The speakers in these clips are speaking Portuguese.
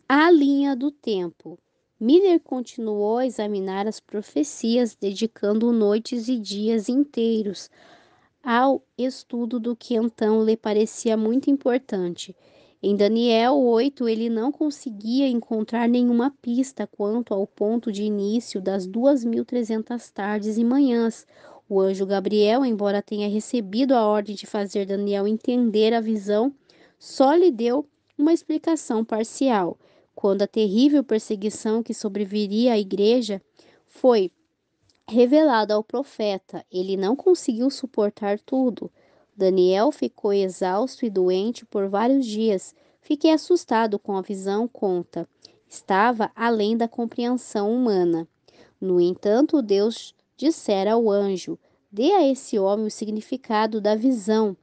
A linha do tempo. Miller continuou a examinar as profecias, dedicando noites e dias inteiros ao estudo do que então lhe parecia muito importante. Em Daniel 8, ele não conseguia encontrar nenhuma pista quanto ao ponto de início das 2300 tardes e manhãs. O anjo Gabriel, embora tenha recebido a ordem de fazer Daniel entender a visão, só lhe deu uma explicação parcial. Quando a terrível perseguição que sobreviria à igreja foi revelado ao profeta, ele não conseguiu suportar tudo. Daniel ficou exausto e doente por vários dias. Fiquei assustado com a visão, conta. Estava além da compreensão humana. No entanto, Deus dissera ao anjo: dê a esse homem o significado da visão.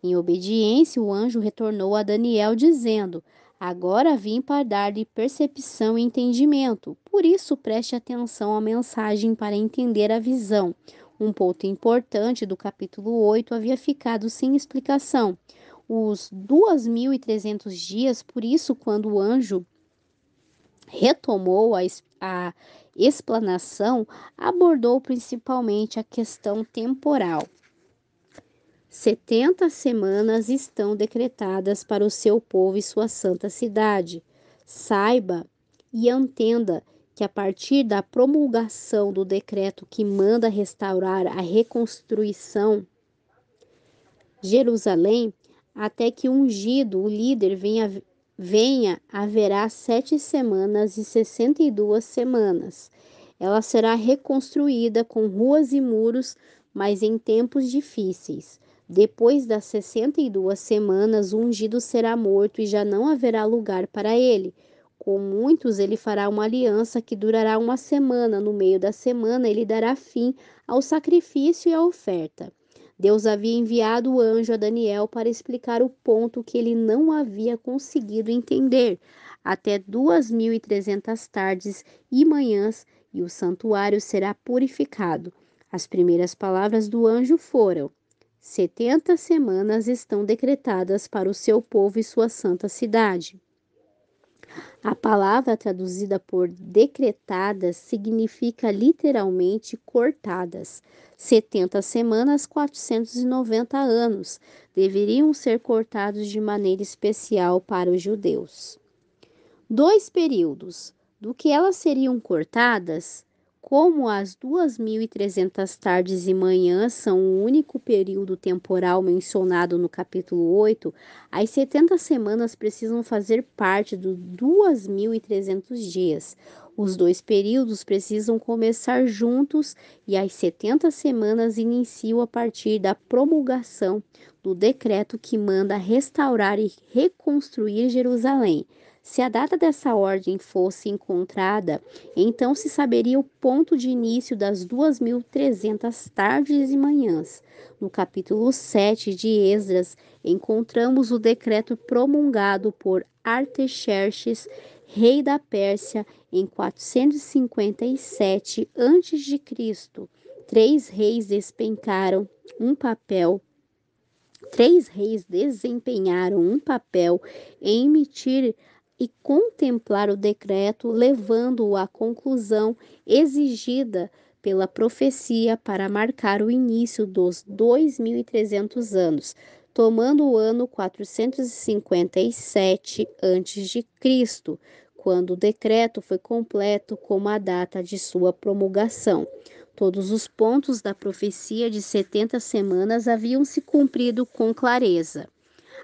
Em obediência, o anjo retornou a Daniel, dizendo: agora vim para dar-lhe percepção e entendimento. Por isso, preste atenção à mensagem para entender a visão. Um ponto importante do capítulo 8 havia ficado sem explicação. Os 2300 dias, por isso, quando o anjo retomou a explanação, abordou principalmente a questão temporal. 70 semanas estão decretadas para o seu povo e sua santa cidade. Saiba e entenda que a partir da promulgação do decreto que manda restaurar a reconstruição Jerusalém, até que o ungido, o líder, venha, haverá 7 semanas e 62 semanas. Ela será reconstruída com ruas e muros, mas em tempos difíceis. Depois das 62 semanas, o ungido será morto e já não haverá lugar para ele. Com muitos ele fará uma aliança que durará uma semana. No meio da semana, ele dará fim ao sacrifício e à oferta. Deus havia enviado o anjo a Daniel para explicar o ponto que ele não havia conseguido entender. Até 2300 tardes e manhãs, e o santuário será purificado. As primeiras palavras do anjo foram: 70 semanas estão decretadas para o seu povo e sua santa cidade. A palavra traduzida por decretadas significa literalmente cortadas. 70 semanas, 490 anos, deveriam ser cortados de maneira especial para os judeus. Dois períodos. Do que elas seriam cortadas, como as 2300 tardes e manhãs são o único período temporal mencionado no capítulo 8, as 70 semanas precisam fazer parte dos 2300 dias. Os dois períodos precisam começar juntos e as 70 semanas iniciam a partir da promulgação do decreto que manda restaurar e reconstruir Jerusalém. Se a data dessa ordem fosse encontrada, então se saberia o ponto de início das 2300 tardes e manhãs. No capítulo 7 de Esdras, encontramos o decreto promulgado por Artaxerxes, rei da Pérsia, em 457 a.C. Três reis despencaram um papel Três reis desempenharam um papel em emitir e contemplar o decreto, levando-o à conclusão exigida pela profecia para marcar o início dos 2300 anos, tomando o ano 457 a.C., quando o decreto foi completo como a data de sua promulgação. Todos os pontos da profecia de 70 semanas haviam se cumprido com clareza.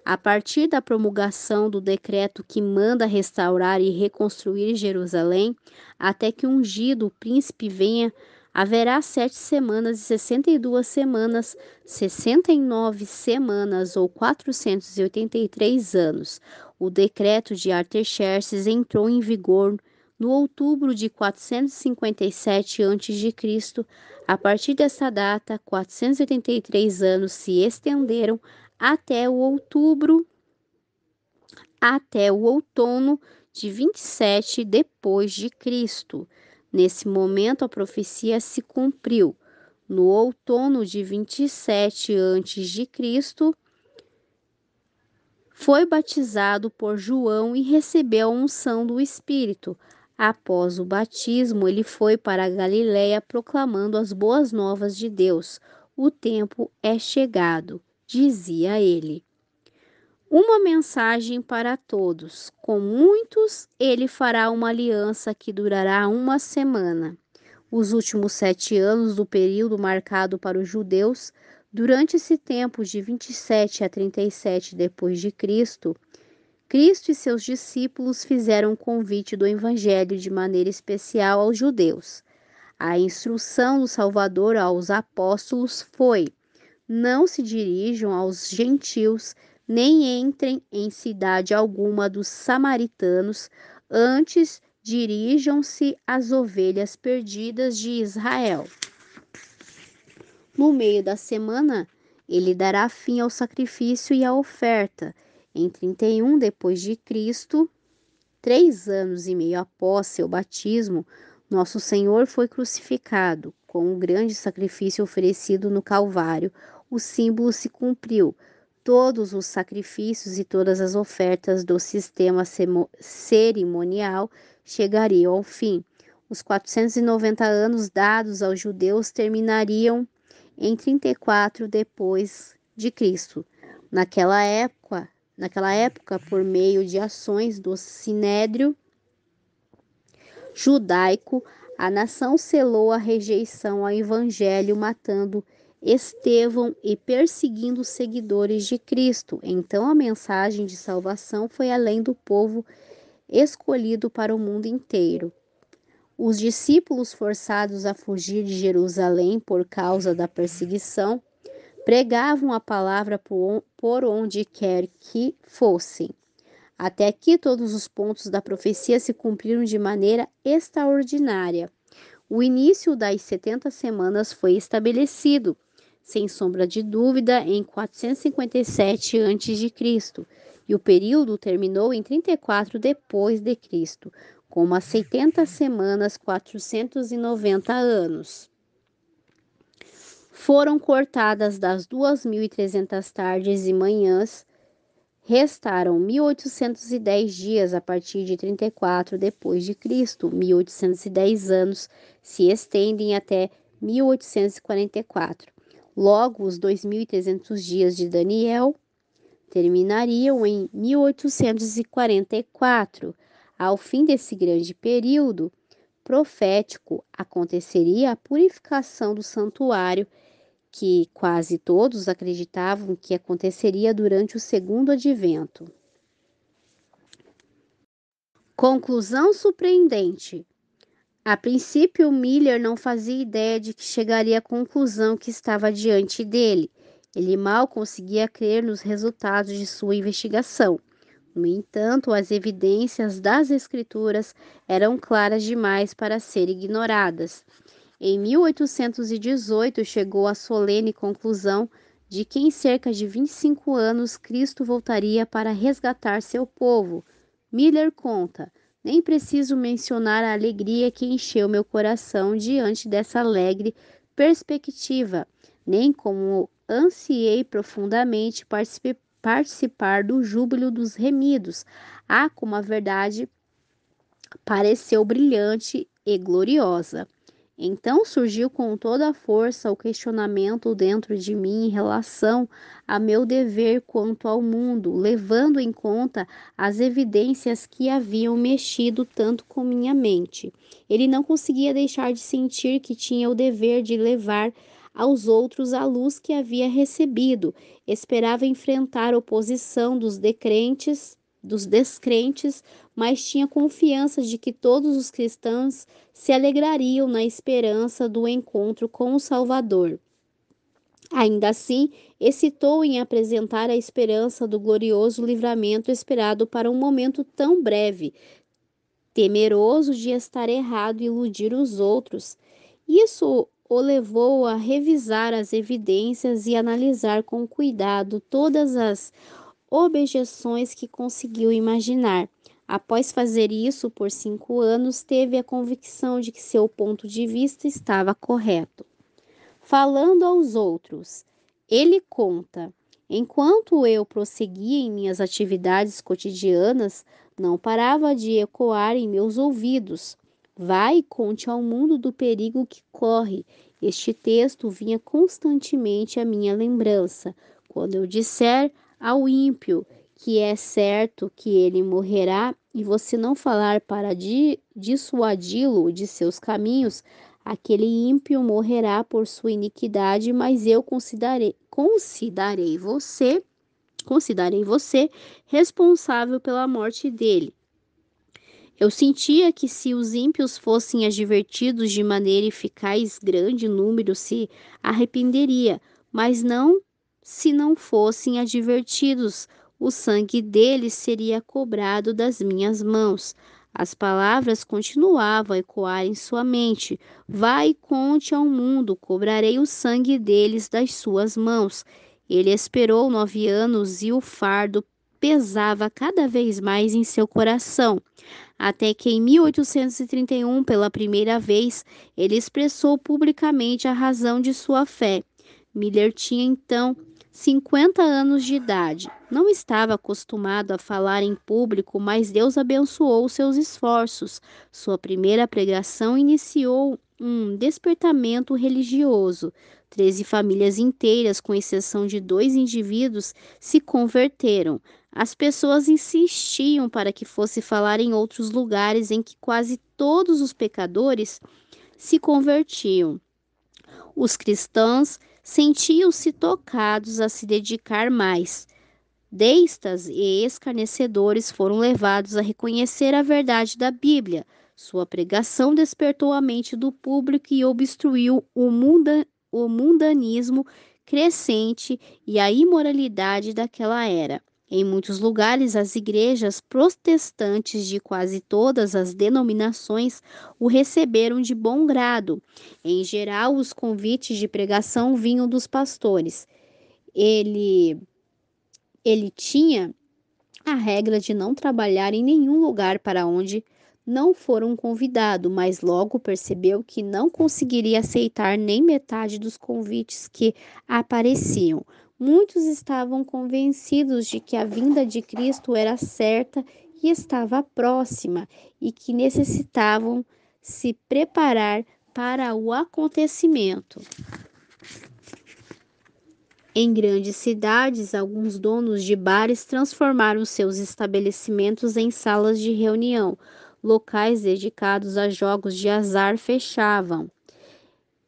A partir da promulgação do decreto que manda restaurar e reconstruir Jerusalém, até que o ungido príncipe venha, haverá 7 semanas e 62 semanas, 69 semanas ou 483 anos. O decreto de Artaxerxes entrou em vigor no outubro de 457 a.C. A partir dessa data, 483 anos se estenderam até o outono de 27 depois de Cristo. Nesse momento a profecia se cumpriu. No outono de 27 antes de Cristo Foi batizado por João e recebeu a unção do Espírito. Após o batismo, ele foi para a Galiléia proclamando as boas novas de Deus. O tempo é chegado, dizia ele. Uma mensagem para todos. Com muitos, ele fará uma aliança que durará uma semana. Os últimos 7 anos do período marcado para os judeus, durante esse tempo de 27 a 37 depois de Cristo, Cristo e seus discípulos fizeram um convite do Evangelho de maneira especial aos judeus. A instrução do Salvador aos apóstolos foi: não se dirijam aos gentios, nem entrem em cidade alguma dos samaritanos, antes dirijam-se às ovelhas perdidas de Israel. No meio da semana, ele dará fim ao sacrifício e à oferta. Em 31 depois de Cristo, 3 anos e meio após seu batismo, nosso Senhor foi crucificado. Com um grande sacrifício oferecido no Calvário, o símbolo se cumpriu. Todos os sacrifícios e todas as ofertas do sistema cerimonial chegariam ao fim. Os 490 anos dados aos judeus terminariam em 34 depois de Cristo. Naquela época, por meio de ações do Sinédrio judaico, a nação selou a rejeição ao evangelho, matando Estevão e perseguindo os seguidores de Cristo. Então a mensagem de salvação foi além do povo escolhido para o mundo inteiro. Os discípulos, forçados a fugir de Jerusalém por causa da perseguição, pregavam a palavra por onde quer que fossem. Até aqui, todos os pontos da profecia se cumpriram de maneira extraordinária. O início das 70 semanas foi estabelecido, sem sombra de dúvida, em 457 a.C., e o período terminou em 34 depois de Cristo, com umas 70 semanas, 490 anos. Foram cortadas das 2.300 tardes e manhãs. Restaram 1.810 dias a partir de 34 depois de Cristo. 1.810 anos se estendem até 1844. Logo, os 2.300 dias de Daniel terminariam em 1844. Ao fim desse grande período profético, aconteceria a purificação do santuário, que quase todos acreditavam que aconteceria durante o segundo advento. Conclusão surpreendente. A princípio, Miller não fazia ideia de que chegaria à conclusão que estava diante dele. Ele mal conseguia crer nos resultados de sua investigação. No entanto, as evidências das Escrituras eram claras demais para serem ignoradas. Em 1818, chegou à solene conclusão de que em cerca de 25 anos Cristo voltaria para resgatar seu povo. Miller conta: nem preciso mencionar a alegria que encheu meu coração diante dessa alegre perspectiva, nem como ansiei profundamente participar do júbilo dos remidos. Como a verdade pareceu brilhante e gloriosa. Então surgiu com toda a força o questionamento dentro de mim em relação a meu dever quanto ao mundo, levando em conta as evidências que haviam mexido tanto com minha mente. Ele não conseguia deixar de sentir que tinha o dever de levar aos outros a luz que havia recebido. Esperava enfrentar a oposição dos descrentes, mas tinha confiança de que todos os cristãos se alegrariam na esperança do encontro com o Salvador. Ainda assim, hesitou em apresentar a esperança do glorioso livramento esperado para um momento tão breve, temeroso de estar errado e iludir os outros. Isso o levou a revisar as evidências e analisar com cuidado todas as objeções que conseguiu imaginar. Após fazer isso por 5 anos, teve a convicção de que seu ponto de vista estava correto. Falando aos outros, ele conta: Enquanto eu prosseguia em minhas atividades cotidianas, não parava de ecoar em meus ouvidos: vai e conte ao mundo do perigo que corre. Este texto vinha constantemente à minha lembrança. Quando eu disser ao ímpio que é certo que ele morrerá, e você não falar para dissuadi-lo de seus caminhos, aquele ímpio morrerá por sua iniquidade, mas eu considerei você responsável pela morte dele. Eu sentia que se os ímpios fossem advertidos de maneira eficaz, grande número se arrependeria, mas não se não fossem advertidos, o sangue deles seria cobrado das minhas mãos. As palavras continuavam a ecoar em sua mente. Vai e conte ao mundo, cobrarei o sangue deles das suas mãos. Ele esperou 9 anos e o fardo pesava cada vez mais em seu coração até que em 1831, pela primeira vez, ele expressou publicamente a razão de sua fé. Miller tinha então 50 anos de idade. Não estava acostumado a falar em público, mas Deus abençoou seus esforços. Sua primeira pregação iniciou um despertamento religioso. 13 famílias inteiras, com exceção de 2 indivíduos, se converteram. As pessoas insistiam para que fosse falar em outros lugares em que quase todos os pecadores se convertiam. Os cristãos sentiam-se tocados a se dedicar mais. Destas e escarnecedores foram levados a reconhecer a verdade da Bíblia. Sua pregação despertou a mente do público e obstruiu o mundanismo crescente e a imoralidade daquela era. Em muitos lugares, as igrejas protestantes de quase todas as denominações o receberam de bom grado. Em geral, os convites de pregação vinham dos pastores. Ele ele tinha a regra de não trabalhar em nenhum lugar para onde não for um convidado, mas logo percebeu que não conseguiria aceitar nem metade dos convites que apareciam. Muitos estavam convencidos de que a vinda de Cristo era certa e estava próxima e que necessitavam se preparar para o acontecimento. Em grandes cidades, alguns donos de bares transformaram seus estabelecimentos em salas de reunião. Locais dedicados a jogos de azar fechavam.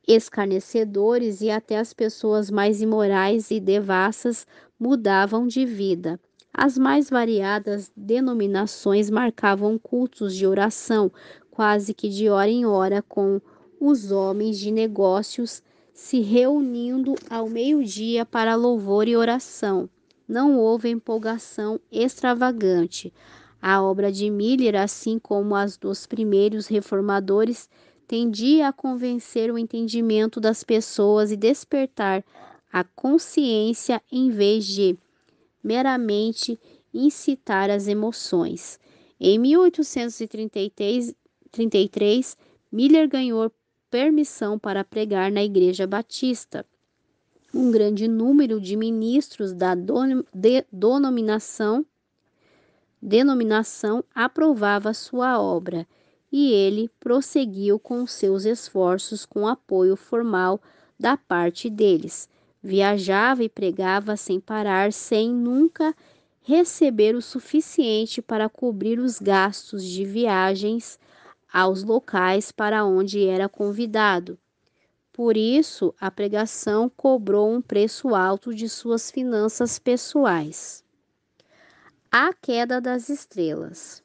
Escarnecedores e até as pessoas mais imorais e devassas mudavam de vida. As mais variadas denominações marcavam cultos de oração, quase que de hora em hora, com os homens de negócios se reunindo ao meio-dia para louvor e oração. Não houve empolgação extravagante. A obra de Miller, assim como as dos primeiros reformadores, tendia a convencer o entendimento das pessoas e despertar a consciência em vez de meramente incitar as emoções. Em 1833, Miller ganhou permissão para pregar na Igreja Batista. Um grande número de ministros da denominação aprovava sua obra, e ele prosseguiu com seus esforços com apoio formal da parte deles. Viajava e pregava sem parar, sem nunca receber o suficiente para cobrir os gastos de viagens aos locais para onde era convidado. Por isso, a pregação cobrou um preço alto de suas finanças pessoais. A queda das estrelas.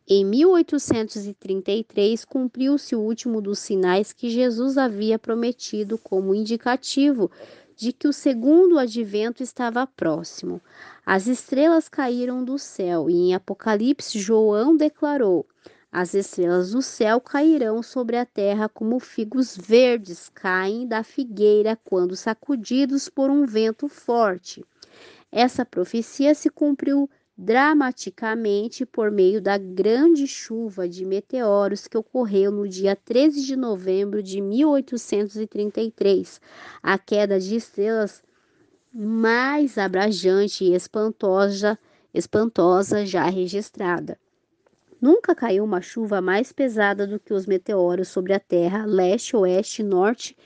Em 1833, cumpriu-se o último dos sinais que Jesus havia prometido como indicativo de que o segundo advento estava próximo. As estrelas caíram do céu e em Apocalipse João declarou: as estrelas do céu cairão sobre a terra como figos verdes caem da figueira quando sacudidos por um vento forte. Essa profecia se cumpriu dramaticamente por meio da grande chuva de meteoros que ocorreu no dia 13 de novembro de 1833. A queda de estrelas mais abrajante e espantosa já registrada. Nunca caiu uma chuva mais pesada do que os meteoros sobre a Terra, leste, oeste, norte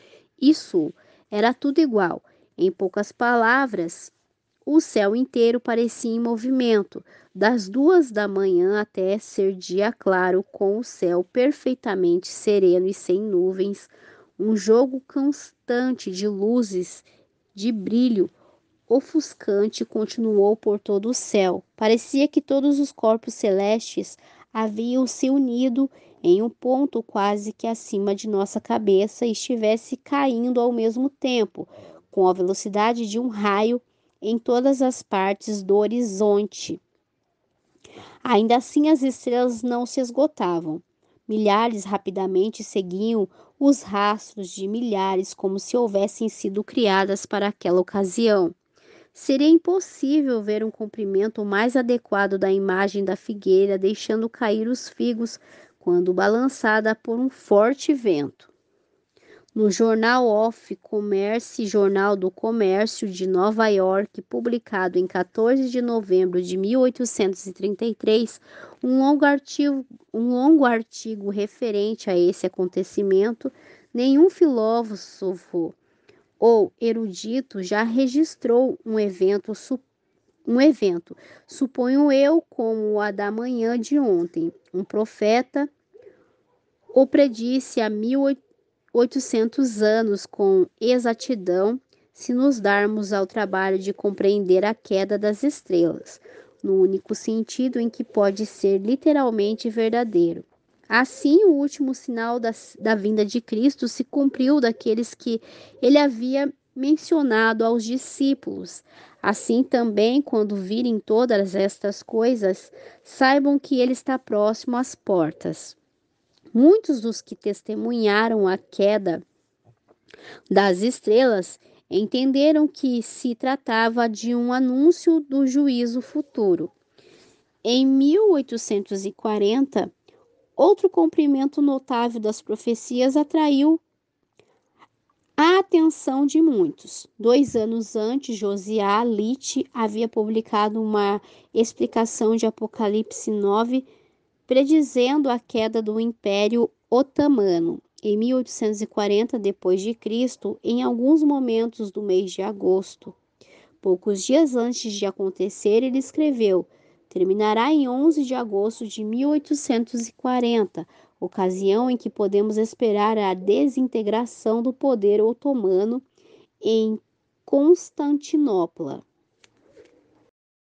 e sul. Era tudo igual. Em poucas palavras, o céu inteiro parecia em movimento, das 2 da manhã até ser dia claro, com o céu perfeitamente sereno e sem nuvens, um jogo constante de luzes, de brilho ofuscante continuou por todo o céu. Parecia que todos os corpos celestes haviam se unido em um ponto quase que acima de nossa cabeça e estivesse caindo ao mesmo tempo, com a velocidade de um raio em todas as partes do horizonte. Ainda assim, as estrelas não se esgotavam. Milhares rapidamente seguiam os rastros de milhares como se houvessem sido criadas para aquela ocasião. Seria impossível ver um comprimento mais adequado da imagem da figueira deixando cair os figos quando balançada por um forte vento. No jornal of Commerce, Jornal do Comércio de Nova York, publicado em 14 de novembro de 1833, um longo artigo referente a esse acontecimento, nenhum filósofo ou erudito já registrou um evento, suponho eu, como a da manhã de ontem. Um profeta o predisse há 1800 anos com exatidão, se nos darmos ao trabalho de compreender a queda das estrelas, no único sentido em que pode ser literalmente verdadeiro. Assim, o último sinal da vinda de Cristo se cumpriu daqueles que ele havia mencionado aos discípulos. Assim também, quando virem todas estas coisas, saibam que ele está próximo às portas. Muitos dos que testemunharam a queda das estrelas entenderam que se tratava de um anúncio do juízo futuro. Em 1840, outro cumprimento notável das profecias atraiu a atenção de muitos. 2 anos antes, Josiah Litch havia publicado uma explicação de Apocalipse 9, predizendo a queda do Império Otomano. Em 1840 d.C., em alguns momentos do mês de agosto, poucos dias antes de acontecer, ele escreveu: terminará em 11 de agosto de 1840, ocasião em que podemos esperar a desintegração do poder otomano em Constantinopla.